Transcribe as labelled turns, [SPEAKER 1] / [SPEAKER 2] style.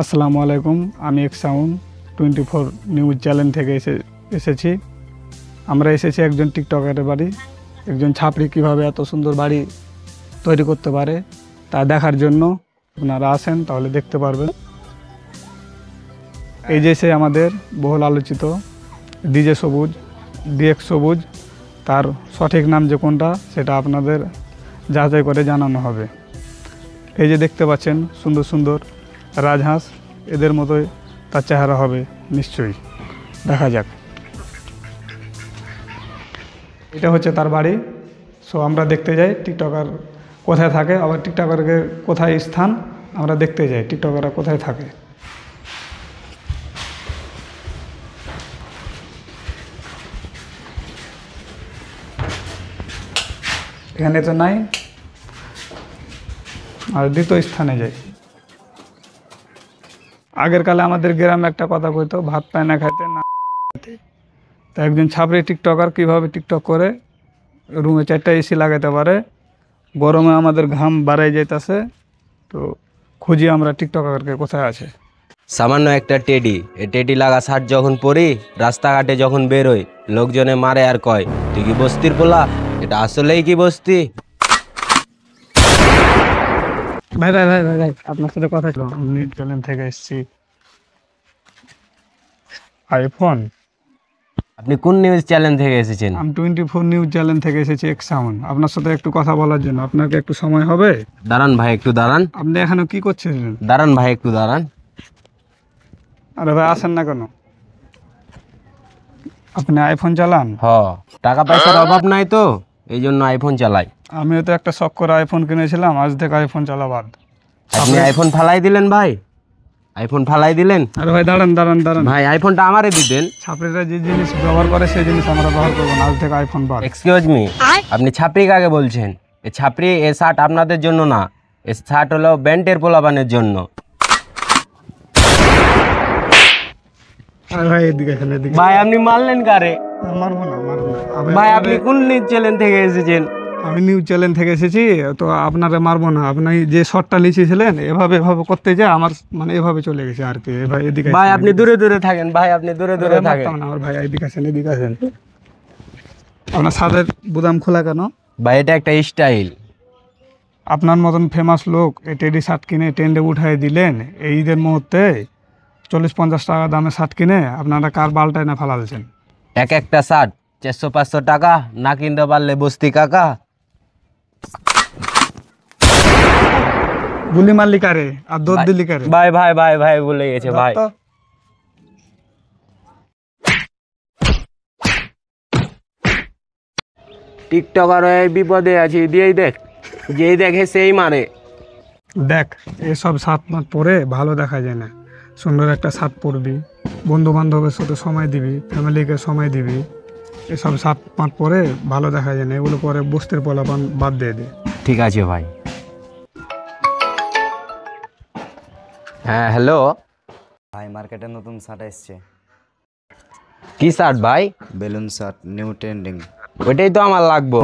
[SPEAKER 1] আসসালামু আলাইকুম, আমি এক সাউন্ড 24 নিউজ চ্যানেল থেকে এসেছি। আমরা এসেছি একজন টিকটকারের বাড়ি। একজন ছাপড়ি কীভাবে এত সুন্দর বাড়ি তৈরি করতে পারে তা দেখার জন্য আপনারা আসেন, তাহলে দেখতে পারবেন। এই যে সে আমাদের বহুল আলোচিত ডিজে সবুজ, ডিএক্স সবুজ। তার সঠিক নাম যে কোনটা সেটা আপনাদের যাচাই করে জানানো হবে। এই যে দেখতে পাচ্ছেন সুন্দর সুন্দর রাজহাঁস, এদের মতোই তার চেহারা হবে নিশ্চয়ই। দেখা যাক। এটা হচ্ছে তার বাড়ি। সো আমরা দেখতে যাই টিকটকার কোথায় থাকে, আবার টিকটকারকে কোথায় স্থান আমরা দেখতে যাই টিকটকাররা কোথায় থাকে। এখানে তো নাই, আর দ্বিতীয় স্থানে যাই। আগের কালে আমাদের গ্রামে একটা কথা কইতো, ভাত পায় না খাইতে না খাইতে। তা একজন ছাপড়ি টিকটকার কীভাবে টিকটক করে রুমে 4টা এসি লাগাতে পারে, গরমে আমাদের ঘাম বাড়াই যাইতেছে। তো খুঁজি আমরা টিকটকারকে কোথায় আছে।
[SPEAKER 2] সামান্য একটা টেডি, এই টেডি লাগা শার্ট যখন পরি রাস্তাঘাটে যখন বেরোই, লোকজনে মারে আর কয় তুই কি বস্তির পোলা? এটা আসলেই কি বস্তি?
[SPEAKER 1] ভাই ভাই ভাই ভাই ভাই আপনার সাথে কথা ছিল। নিউজ চ্যানেল থেকে এসেছি। আইফোন।
[SPEAKER 2] আপনি কোন নিউজ চ্যানেল থেকে এসেছেন?
[SPEAKER 1] আমি 24 নিউজ চ্যানেল থেকে এসেছি এক সাউন্ড। আপনার সাথে একটু কথা বলার জন্য। আপনাকে একটু সময় হবে?
[SPEAKER 2] দাঁড়ান ভাই, একটু দাঁড়ান।
[SPEAKER 1] আপনি এখানে কি করছেন?
[SPEAKER 2] দাঁড়ান ভাই, একটু দাঁড়ান।
[SPEAKER 1] আরে ভাই আসেন না কেন? আপনি আইফোন চালান?
[SPEAKER 2] টাকা পয়সার অভাব নাই তো, এই জন্য আইফোন চালাই।
[SPEAKER 1] আমিও তো একটা শখ করে আইফোন কিনেছিলাম, আজ থেকে আইফোন চালা বাদ।
[SPEAKER 2] আপনি আইফোন ফালাই দিলেন ভাই, আইফোন ফালাই দিলেন।
[SPEAKER 1] আরে ভাই দাঁড়ান দাঁড়ান দাঁড়ান
[SPEAKER 2] ভাই আইফোনটা আমারে দিতেন।
[SPEAKER 1] ছাপড়িরা যে জিনিস ব্যবহার করে সেই জিনিস আমরা ব্যবহার করবো না, আজ থেকে আইফোন বাদ।
[SPEAKER 2] এক্সকিউজ মি, আপনি ছাপড়ি কাকে বলছেন? এ ছাপড়ি, এ শার্ট আপনাদের জন্য না, এ শার্ট হলো ব্যান্ডের পোলাপানের জন্য।
[SPEAKER 1] আরে ভাই এদিকে আসেন, এদিকে।
[SPEAKER 2] ভাই আপনি মারলেন কারে?
[SPEAKER 1] মারবো না মারবো না।
[SPEAKER 2] ভাই আপনি কোন নিউজ চ্যানেল থেকে এসেছেন?
[SPEAKER 1] আমি নিউজ চ্যানেল থেকে এসেছি, তো আপনারা মারবো না। আপনি যে শটটা লিখেছিলেন এভাবে এভাবে করতে যায় আমার মানে এভাবে চলে গেছে আর কি। ভাই এদিকে
[SPEAKER 2] ভাই আপনি দূরে দূরে থাকেন, ভাই আপনি দূরে দূরে থাকেন।
[SPEAKER 1] মারতাম না আমার ভাই, এদিকে আসেন এদিকে আসেন। আপনার শার্টের বুদাম খোলা কেন?
[SPEAKER 2] ভাই এটা একটা স্টাইল।
[SPEAKER 1] আপনার মতন ফেমাস লোক এই টেডি শার্ট কিনে ট্রেন্ডে উঠাই দিলেন এই ঈদের মুহূর্তে। 40-50 টাকা দামে শার্ট কিনে আপনারা কার বালটায় না ফালালছেন।
[SPEAKER 2] এক একটা শার্ট 400-500 টাকা, না কিনতে পারলে বস্তি কাকা।
[SPEAKER 1] গুলি মারলি কারে আর দৌড় দিলি কারে?
[SPEAKER 2] ভাই ভাই ভাই ভাই বলে গেছে ভাই। টিকটকার হয়ে বিপদে আছি, দিয়েই দেখ, যেই দেখে সেই মারে।
[SPEAKER 1] দেখ এসব শার্ট মাত পরে ভালো দেখা যায় না। সুন্দর একটা শার্ট পরবি, বন্ধু বান্ধবের সাথে সময় দিবি, ফ্যামিলিকে সময় দিবি। এসব শার্ট মাত পরে ভালো দেখা যায় না, এগুলো পরে বস্তির পোলাপান বাদ দিয়ে দে।
[SPEAKER 2] ঠিক আছে ভাই। হ্যাঁ হ্যালো
[SPEAKER 3] ভাই, মার্কেটে নতুন শার্ট এসছে।
[SPEAKER 2] কি শার্ট ভাই?
[SPEAKER 3] Balloon shirt, new trending.
[SPEAKER 2] ওইটাই তো আমার লাগবো।